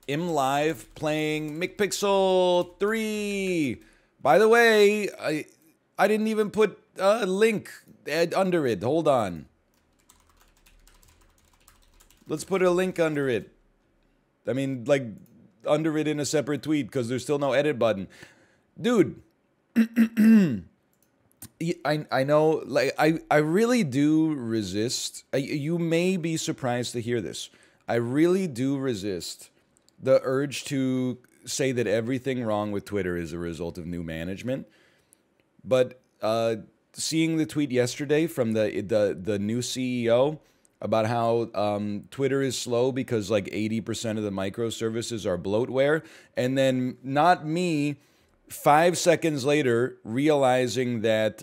im live playing McPixel 3. By the way, I didn't even put a link under it. Hold on. Let's put a link under it. I mean, like, under it in a separate tweet, because there's still no edit button. Dude, I know, like, I really do resist. You may be surprised to hear this. I really do resist the urge to say that everything wrong with Twitter is a result of new management. But seeing the tweet yesterday from the new CEO about how Twitter is slow because like 80% of the microservices are bloatware, and then not me 5 seconds later realizing that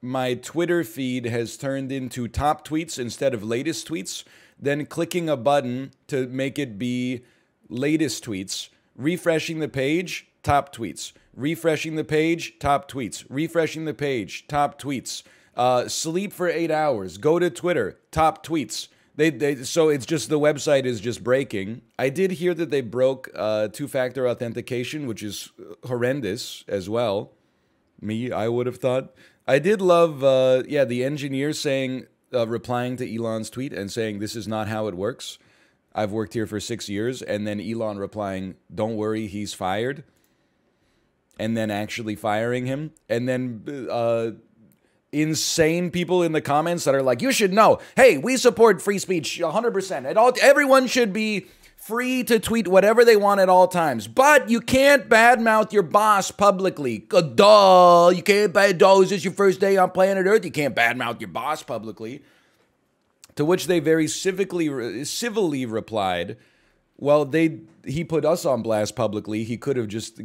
my Twitter feed has turned into top tweets instead of latest tweets, then clicking a button to make it be latest tweets, refreshing the page, top tweets, refreshing the page, top tweets, refreshing the page, top tweets, sleep for 8 hours, go to Twitter, top tweets. So it's just the website is just breaking. I did hear that they broke two-factor authentication, which is horrendous as well. I would have thought. I did love, yeah, the engineer saying, replying to Elon's tweet and saying, this is not how it works. I've worked here for 6 years. And then Elon replying, don't worry, he's fired. And then actually firing him. And then insane people in the comments that are like, you should know, hey, we support free speech 100%. Everyone should be free to tweet whatever they want at all times. But you can't badmouth your boss publicly. Duh. You can't is this your first day on planet Earth? You can't badmouth your boss publicly. To which they very civilly replied, well, he put us on blast publicly. He could have just,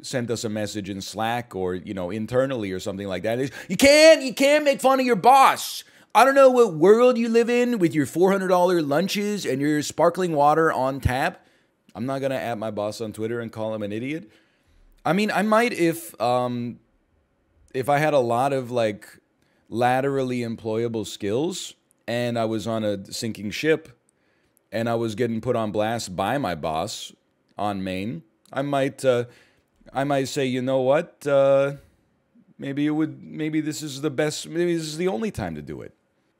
sent us a message in Slack or, internally or something like that. You can't make fun of your boss. I don't know what world you live in with your $400 lunches and your sparkling water on tap. I'm not going to at my boss on Twitter and call him an idiot. I mean, I might if I had a lot of, like, laterally employable skills and I was on a sinking ship and I was getting put on blast by my boss on Maine, I might say, you know what? Maybe this is the best. Maybe this is the only time to do it.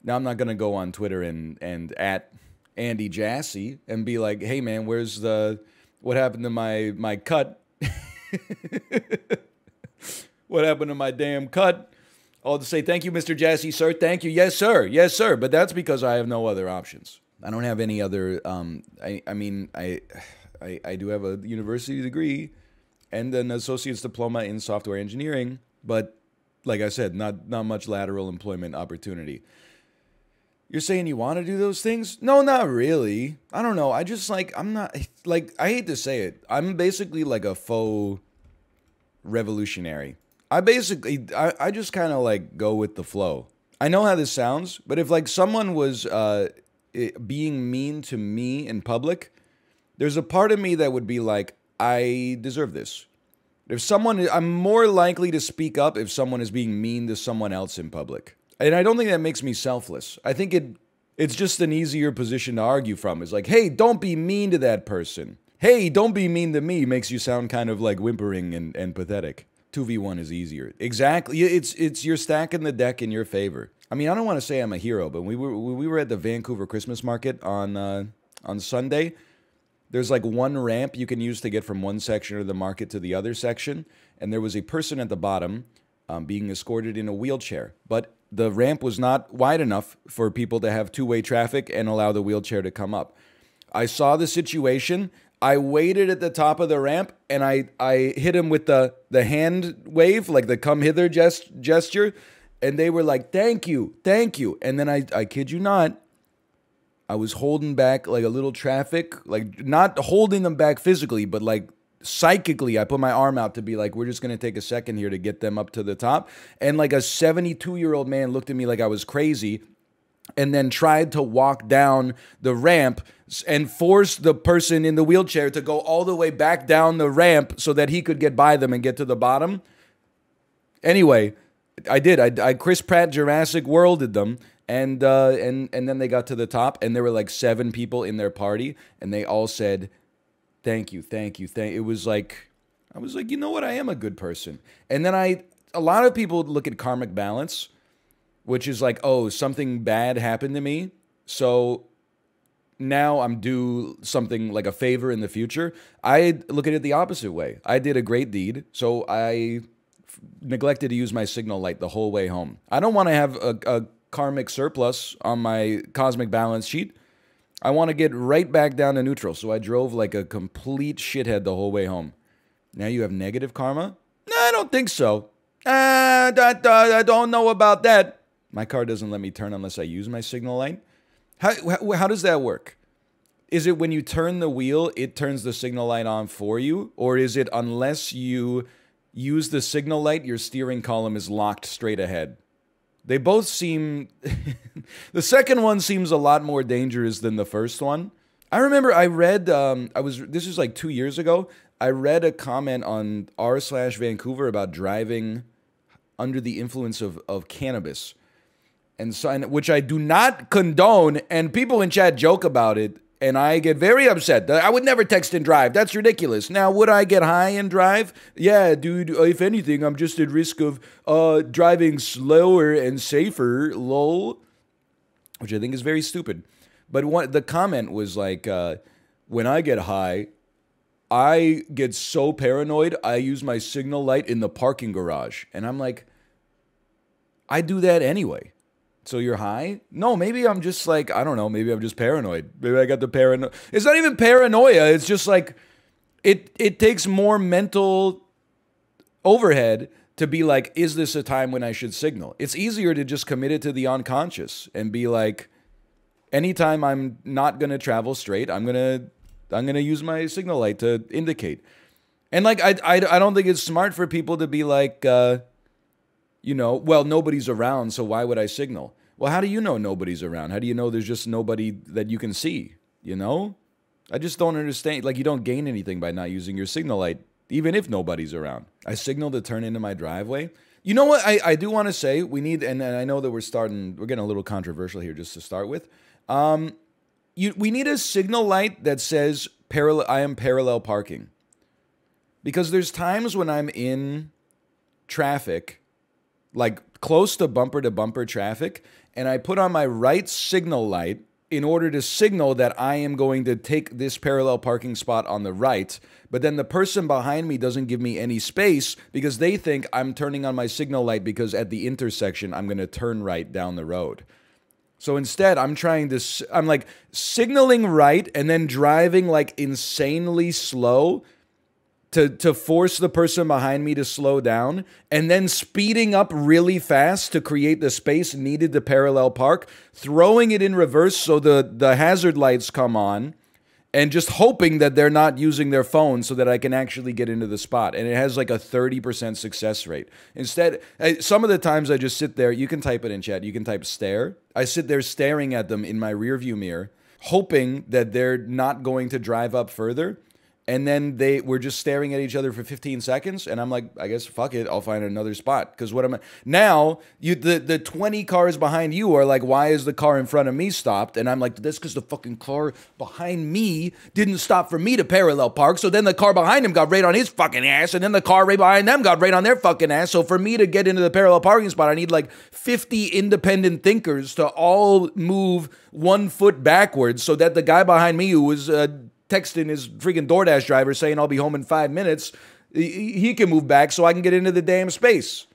Now I'm not gonna go on Twitter and at Andy Jassy and be like, hey man, what happened to my cut? What happened to my damn cut? I'll just say thank you, Mr. Jassy, sir. Thank you, yes sir. But that's because I have no other options. I don't have any other, I do have a university degree and an associate's diploma in software engineering, but like I said, not much lateral employment opportunity. You're saying you want to do those things? No, not really. I don't know. I just I'm not, I hate to say it. I'm basically like a faux revolutionary. I just kind of go with the flow. I know how this sounds, but if someone was, being mean to me in public, there's a part of me that would be like, I deserve this. I'm more likely to speak up if someone is being mean to someone else in public. And I don't think that makes me selfless. I think it's just an easier position to argue from. It's like, hey, don't be mean to that person. Hey, don't be mean to me makes you sound kind of like whimpering and pathetic. 2v1 is easier. Exactly. It's you're stacking the deck in your favor. I mean, I don't want to say I'm a hero, but we were at the Vancouver Christmas market on Sunday. There's one ramp you can use to get from one section of the market to the other section, and there was a person at the bottom being escorted in a wheelchair, but the ramp was not wide enough for people to have two-way traffic and allow the wheelchair to come up. I saw the situation. I waited at the top of the ramp, and I hit him with the hand wave, like the come hither gesture. And they were like, thank you. And then I kid you not, I was holding back like a little traffic, not holding them back physically, but psychically, I put my arm out to be like, we're just going to take a second here to get them up to the top. And a 72-year-old man looked at me like I was crazy and then tried to walk down the ramp and force the person in the wheelchair to go all the way back down the ramp so that he could get by them and get to the bottom. Anyway, I did. I Chris Pratt Jurassic Worlded them, And then they got to the top, and there were like 7 people in their party, and they all said, "Thank you, thank you, thank." It was like, I was like, you know what? I am a good person. And then a lot of people look at karmic balance, which is like, oh, something bad happened to me, so now I'm due something like a favor in the future. I look at it the opposite way. I did a great deed, so I neglected to use my signal light the whole way home. I don't want to have a karmic surplus on my cosmic balance sheet. I want to get right back down to neutral, so I drove like a complete shithead the whole way home. Now you have negative karma? No, I don't think so. I don't know about that. My car doesn't let me turn unless I use my signal light. How does that work? Is it when you turn the wheel, it turns the signal light on for you? Or is it unless you use the signal light, your steering column is locked straight ahead? They both seem... The second one seems a lot more dangerous than the first one. I remember I read... this was like 2 years ago. I read a comment on r/Vancouver about driving under the influence of cannabis. Which I do not condone, and people in chat joke about it, and I get very upset. I would never text and drive. That's ridiculous. Now, would I get high and drive? Yeah, dude, if anything, I'm just at risk of driving slower and safer, lol. Which I think is very stupid. But the comment was like, when I get high, I get so paranoid, I use my signal light in the parking garage. And I'm like, I do that anyway. So you're high? No, maybe I'm just like, I don't know, maybe I'm just paranoid. Maybe I got the paranoia. It's not even paranoia. It's just like, it takes more mental overhead to be like, is this a time when I should signal? It's easier to just commit it to the unconscious and be like, anytime I'm not going to travel straight, I'm going to use my signal light to indicate. And like, I don't think it's smart for people to be like, you know, well, nobody's around, so why would I signal? Well, how do you know nobody's around? How do you know there's just nobody that you can see, you know? I just don't understand. Like, you don't gain anything by not using your signal light, even if nobody's around. I signaled to turn into my driveway. You know what I do want to say? We need, and I know that we're getting a little controversial here just to start with. We need a signal light that says, I am parallel parking. Because there's times when I'm in traffic, like close to bumper traffic, and I put on my right signal light in order to signal that I am going to take this parallel parking spot on the right, but then the person behind me doesn't give me any space because they think I'm turning on my signal light because at the intersection I'm going to turn right down the road. So instead, I'm like signaling right and then driving like insanely slow to force the person behind me to slow down, and then speeding up really fast to create the space needed to parallel park, throwing it in reverse so the hazard lights come on, and just hoping that they're not using their phone so that I can actually get into the spot. And it has like a 30% success rate. Instead, some of the times I just sit there, you can type it in chat, you can type stare. I sit there staring at them in my rearview mirror, hoping that they're not going to drive up further. And then we're just staring at each other for 15 seconds. And I'm like, I guess, fuck it, I'll find another spot. Because now, the 20 cars behind you are like, why is the car in front of me stopped? And I'm like, that's because the fucking car behind me didn't stop for me to parallel park. So then the car behind him got right on his fucking ass. And then the car right behind them got right on their fucking ass. So for me to get into the parallel parking spot, I need like 50 independent thinkers to all move 1 foot backwards so that the guy behind me who was... texting his freaking DoorDash driver saying I'll be home in 5 minutes, he can move back so I can get into the damn space.